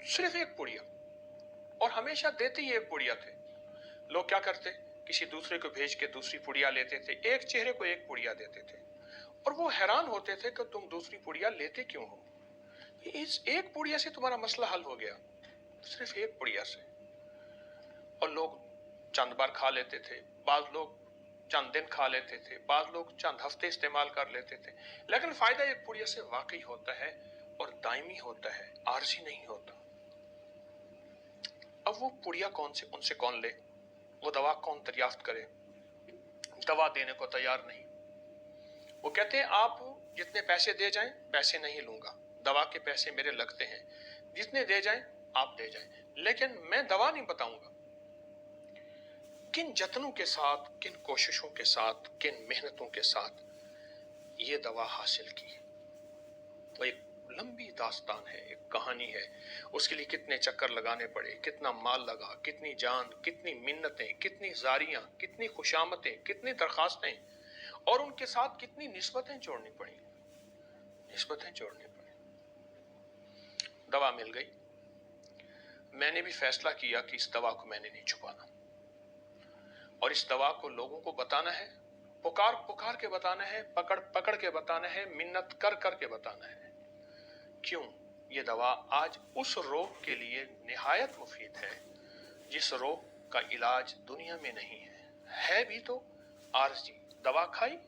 सिर्फ एक पुड़िया, और हमेशा देते ही एक पुड़िया थे। लोग क्या करते, किसी दूसरे को भेज के दूसरी पुड़िया लेते थे, एक चेहरे को एक पुड़िया देते थे, और वो हैरान होते थे कि तुम दूसरी पुड़िया लेते क्यों हो। इस एक पुड़िया से तुम्हारा मसला हल हो गया, सिर्फ एक पुड़िया से। और लोग चंद बार खा लेते थे, बाद लोग चंद दिन खा लेते थे, बाद लोग चंद हफ्ते इस्तेमाल कर लेते थे, लेकिन फायदा एक पुड़िया से वाकई होता है और दायमी होता है, आरजी नहीं होता। अब वो पुड़िया कौन से, उनसे कौन ले, वो दवा कौन दरियाफ्त करे। दवा देने को तैयार नहीं। वो कहते हैं आप जितने पैसे दे जाएं, पैसे नहीं लूंगा, दवा के पैसे मेरे लगते हैं, जितने दे जाएं आप दे जाएं, लेकिन मैं दवा नहीं बताऊंगा। किन जतनों के साथ, किन कोशिशों के साथ, किन मेहनतों के साथ ये दवा हासिल की, तो एक लंबी दास्तान है, एक कहानी है। उसके लिए कितने चक्कर लगाने पड़े, कितना माल लगा, कितनी जान, कितनी मिन्नतें, कितनी जारियां, कितनी खुशामतें, कितनी दरखास्तें, और उनके साथ कितनी निस्बतें जोड़नी पड़ी, निस्बतें जोड़नी पड़ी। दवा मिल गई। मैंने भी फैसला किया कि इस दवा को मैंने नहीं छुपाना, और इस दवा को लोगों को बताना है, पुकार पुकार के बताना है, पकड़ पकड़ के बताना है, मिन्नत कर कर के बताना है। क्यों? ये दवा आज उस रोग के लिए निहायत मुफीद है जिस रोग का इलाज दुनिया में नहीं है भी तो आरजी। दवा खाई,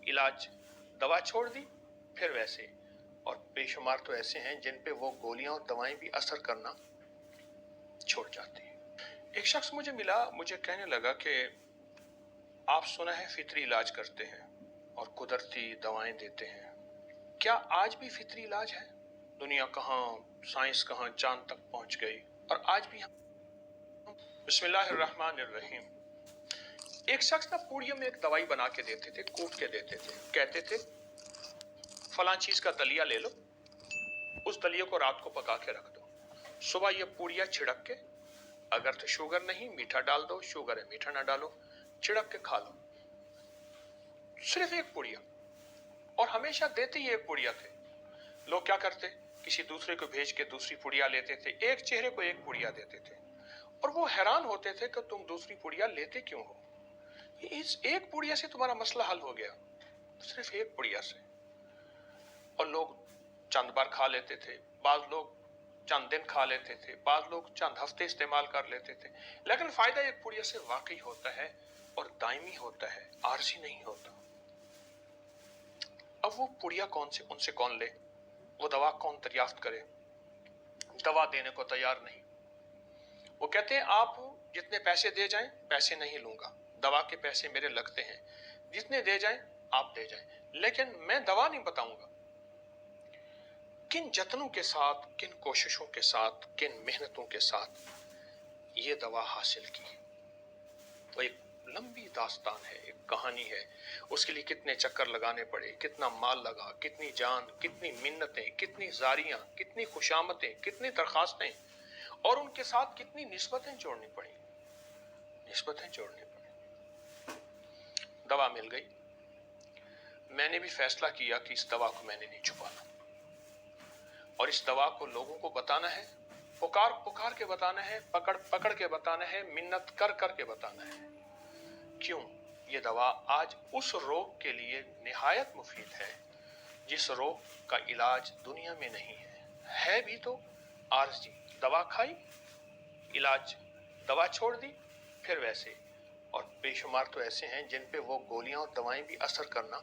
इलाज, दवा छोड़ दी, फिर वैसे, और बेशुमार तो ऐसे हैं जिन पे वो गोलियां और दवाएं भी असर करना छोड़ जाती हैं। एक शख्स मुझे मिला, मुझे कहने लगा कि आप सुना है फितरी इलाज करते हैं और कुदरती दवाएं देते हैं, क्या आज भी फितरी इलाज है? दुनिया कहाँ, साइंस कहाँ चांद तक पहुंच गई, और आज भी हम। बिस्मिल्लाहिर्रहमानिर्रहीम। एक शख्स ना पुड़ियों में एक दवाई बना के देते थे, कूट के देते थे, कहते थे फलां चीज का दलिया ले लो, उस दलिया को रात को पका के रख दो, सुबह ये पुड़िया छिड़क के, अगर तो शुगर नहीं मीठा डाल दो, शुगर है मीठा ना डालो, छिड़क के खा लो। सिर्फ एक पुड़िया, और हमेशा देते ही एक पुड़िया थे। लोग क्या करते, किसी दूसरे को भेज के दूसरी पुड़िया लेते थे, एक चेहरे को एक पुड़िया देते थे, और वो हैरान होते थे कि तुम दूसरी पुड़िया लेते क्यों हो। इस एक पुड़िया से तुम्हारा मसला हल हो गया, सिर्फ एक पुड़िया से। और लोग चंद बार खा लेते थे, बाद लोग चंद दिन खा लेते थे, बाद लोग चंद हफ्ते इस्तेमाल कर लेते थे, लेकिन फायदा एक पुड़िया से वाकई होता है और दायमी होता है, आरजी नहीं होता। अब वो पुड़िया कौन से, उनसे कौन ले, वो दवा कौन दरियाफ्त करे। दवा देने को तैयार नहीं। वो कहते हैं आप जितने पैसे दे जाएं, पैसे नहीं लूंगा, दवा के पैसे मेरे लगते हैं, जितने दे जाएं आप दे जाएं, लेकिन मैं दवा नहीं बताऊंगा। किन जतनों के साथ, किन कोशिशों के साथ, किन मेहनतों के साथ ये दवा हासिल की, तो एक लंबी दास्तान है, एक कहानी है। उसके लिए कितने चक्कर लगाने पड़े, कितना माल लगा, कितनी जान, कितनी मिन्नतें, कितनी जारियां, कितनी खुशामतें, कितनी दरखास्तें, और उनके साथ कितनी निस्बतें जोड़नी पड़ी, निस्बतें जोड़नी पड़ी। दवा मिल गई। मैंने भी फैसला किया कि इस दवा को मैंने नहीं छुपाना, और इस दवा को लोगों को बताना है, पुकार पुकार के बताना है, पकड़ पकड़ के बताना है, मिन्नत कर कर के बताना है। क्यों? ये दवा आज उस रोग के लिए निहायत मुफीद है जिस रोग का इलाज दुनिया में नहीं है भी तो आरजी। दवा खाई, इलाज, दवा छोड़ दी, फिर वैसे, और बेशुमार तो ऐसे हैं जिन पे वो गोलियां और दवाएं भी असर करना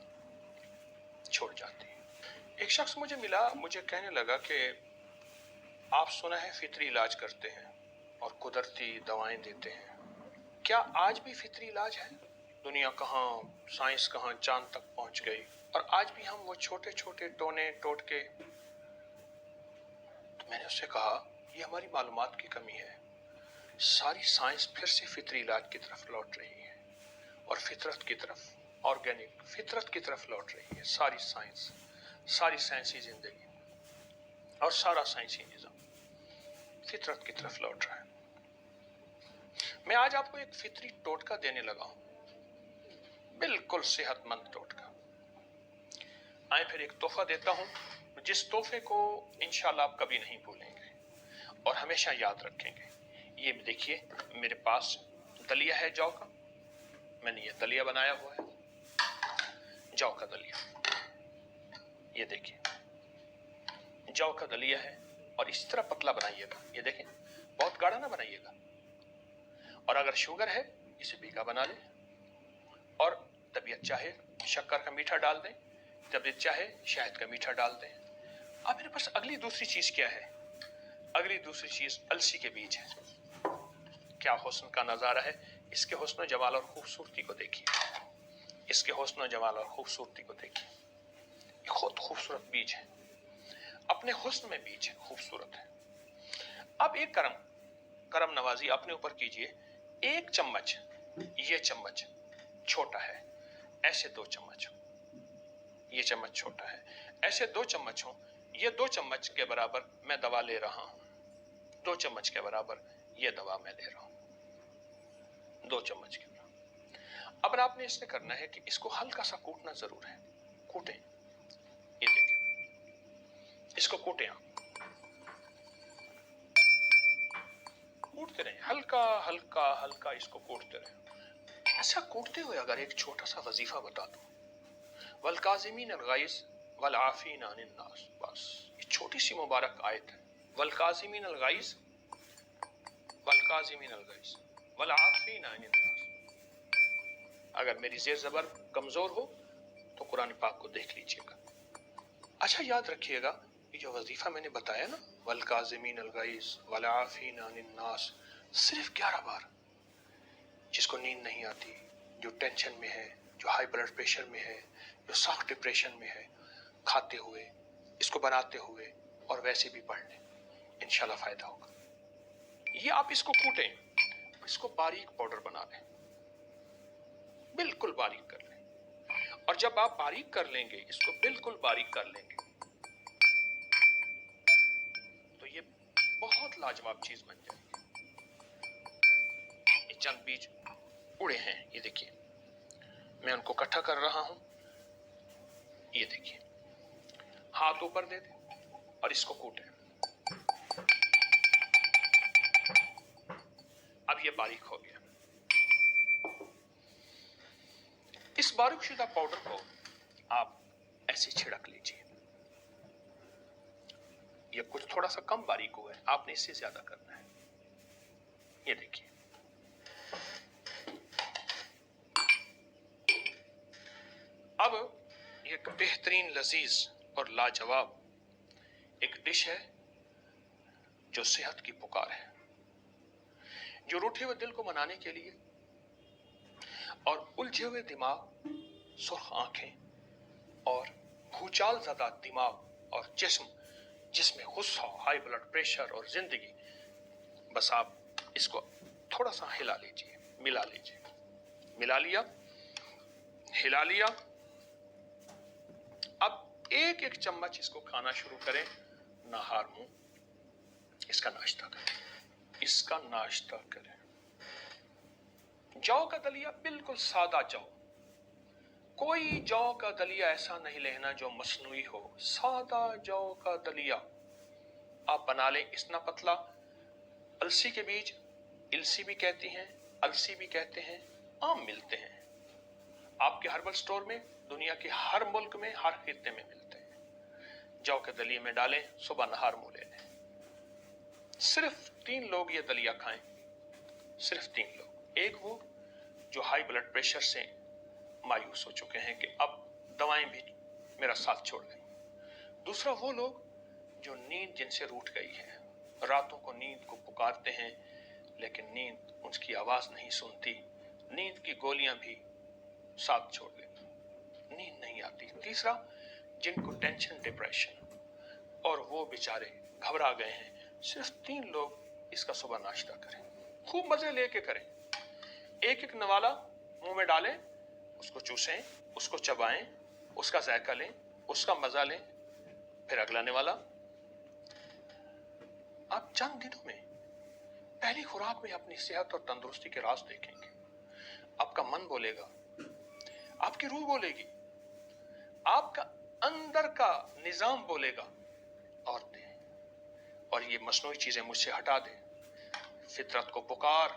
छोड़ जाती हैं। एक शख्स मुझे मिला, मुझे कहने लगा कि आप सुना है फितरी इलाज करते हैं और कुदरती दवाएं देते हैं, क्या आज भी फितरी इलाज है? दुनिया कहाँ, साइंस कहाँ चांद तक पहुंच गई, और आज भी हम वो छोटे छोटे टोने टोटके। तो मैंने उससे कहा ये हमारी मालूमात की कमी है। सारी साइंस फिर से फितरी इलाज की तरफ लौट रही है, और फितरत की तरफ, ऑर्गेनिक फितरत की तरफ लौट रही है। सारी साइंस, सारी साइंसी जिंदगी और सारा साइंसी निजाम फितरत की तरफ लौट रहा है। मैं आज आपको एक फितरी टोटका देने लगा हूं, बिल्कुल सेहतमंद टोटका। आए फिर एक तोहफा देता हूं, जिस तोहफे को इंशाल्लाह आप कभी नहीं भूलेंगे, اور ہمیشہ یاد رکھیں گے. یہ دیکھیے میرے پاس دلیا ہے جاؤ کا، میں نے یہ دلیا بنایا ہوا ہے، جاؤ کا دلیا. یہ دیکھیے جاؤ کا دلیا ہے، اور اسی طرح پتلا بنائیے گا. یہ دیکھیں بہت گاڑھا نہ بنائیے گا. اور اگر شوگر ہے اسے پھیکا بنا لیں، اور طبیعت چاہے شکر کا میٹھا ڈال دیں، طبیعت چاہے شہد کا میٹھا ڈال دیں. اب میرے پاس اگلی دوسری چیز کیا ہے؟ اگلی دوسری چیز السی کے بیج ہے. کیا حسن کا نظارہ ہے. اس کے حسن و جمال اور خوبصورتی کو دیکھیے، اس کے حسن و جمال اور خوبصورتی کو دیکھیے. یہ خود خوبصورت بیج ہے، اپنے حسن میں بیج ہے، خوبصورت ہے. اب ایک کرم نوازی اپنے اوپر کیجئے. ایک چمچ، یہ چمچ چھوٹا ہے، ایسے 2 چمچ، یہ چمچ چھوٹا ہے، ایسے 2 چمچ ہوں. یہ 2 چمچ کے برابر میں دوا لے رہا ہوں. 2 چمچ کے برابر یہ دوا میں لے رہا ہوں، 2 چمچ کے برابر. اب آپ نے اس نے کرنا ہے کہ اس کو ہلکا سا کوٹنا ضرور ہے. کوٹیں، یہ دیکھیں اس کو کوٹیں. آپ کوٹتے رہیں، ہلکا ہلکا ہلکا اس کو کوٹتے رہیں. ایسا کوٹتے ہوئے اگر ایک چھوٹا سا وظیفہ بتا دوں، والکاظمین الغیظ والعافین عن الناس، بس یہ چھوٹی سی مبارک آیت ہے. والکاظمین الغیظ والکاظمین الغیظ والعافین عن الناس. اگر میری زیر زبر کمزور ہو تو قرآن پاک کو دیکھ لیجئے گا. اچھا یاد رکھیے گا یہ جو وظیفہ میں نے بتایا نا، والکاظمین الغیظ والعافین عن الناس، صرف 11 بار. جس کو نیند نہیں آتی، جو ٹینشن میں ہے، جو ہائی بلڈ پریشر میں ہے، جو سخت ڈپریشن میں ہے، کھاتے ہوئے اس کو بناتے ہوئے اور ویسے بھی پڑھ لیں، انشاءاللہ فائدہ ہوگا. یہ آپ اس کو کوٹیں، اس کو باریک پاؤڈر بنا لیں، بالکل باریک کر لیں. اور جب آپ باریک کر لیں گے، اس کو بالکل باریک کر لیں گے، تو یہ بہت لاجواب چیز بن جائے گی. یہ چند بیج اڑے ہیں، یہ دیکھیے میں ان کو اکٹھا کر رہا ہوں. یہ دیکھیے ہاتھ اوپر دے دیں اور اس کو کوٹیں. اب یہ باریک ہو گیا. اس باریک شدہ پاؤڈر کو آپ ایسے چھڑک لیجئے. یہ کچھ تھوڑا سا کم باریک ہوا ہے، آپ نے اس سے زیادہ کرنا ہے. یہ دیکھیے اب ایک بہترین لذیذ اور لاجواب ایک ڈش ہے جو صحت کی پکار ہے، جو روٹھے ہوئے دل کو منانے کے لیے اور الجھے ہوئے دماغ، سرخ آنکھیں اور بھوچال زدہ دماغ اور جس میں غصہ، ہائی بلڈ پریشر اور زندگی، بس آپ اس کو تھوڑا سا ہلا لیجئے، ملا لیجئے. ملا لیا، ہلا لیا. اب ایک ایک چمچ اس کو کھانا شروع کریں، نہار منہ اس کا ناشتہ کریں، اس کا ناشتہ کریں. جو کا دلیا بالکل سادہ جو، کوئی جو کا دلیا ایسا نہیں لینا جو مصنوعی ہو، سادہ جو کا دلیا آپ بنا لیں. اتنا پتلا. السی کے بیج السی بھی کہتی ہیں، السی بھی کہتے ہیں، عام ملتے ہیں آپ کے ہربل سٹور میں، دنیا کے ہر ملک میں، ہر خطے میں ملتے ہیں. جو کے دلیے میں ڈالیں، صبح نہار منہ لے لیں. صرف 3 لوگ یہ دلیا کھائیں، صرف 3 لوگ. ایک وہ جو ہائی بلڈ پریشر سے مایوس ہو چکے ہیں کہ اب دوائیں بھی میرا ساتھ چھوڑ گئی. دوسرا وہ لوگ جو نیند جن سے روٹھ گئی ہے، راتوں کو نیند کو پکارتے ہیں لیکن نیند ان کی آواز نہیں سنتی، نیند کی گولیاں بھی ساتھ چھوڑ گئی، نیند نہیں آتی. تیسرا جن کو ٹینشن، ڈپریشن، اور وہ بیچارے گھبرا گئے ہیں. صرف 3 لوگ اس کا صبح ناشتہ کریں، خوب مزے لے کے کریں. ایک ایک نوالا منہ میں ڈالیں، اس کو چوسیں، اس کو چبائیں، اس کا ذائقہ لیں، اس کا مزہ لیں. پھر اگلا نوالا. آپ چند دنوں میں پہلی خوراک میں اپنی صحت اور تندرستی کے راز دیکھیں گے. آپ کا من بولے گا، آپ کی روح بولے گی، آپ کا اندر کا نظام بولے گا. عورتیں اور یہ مصنوعی چیزیں مجھ سے ہٹا دے. فطرت کو پکار،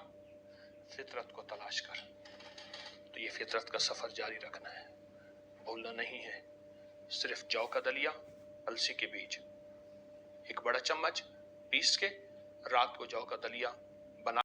فطرت کو تلاش کر. تو یہ فطرت کا سفر جاری رکھنا ہے، بھولنا نہیں ہے. صرف جو کا دلیا، السی کے بیج، ایک بڑا چمچ پیس کے رات کو جو کا دلیا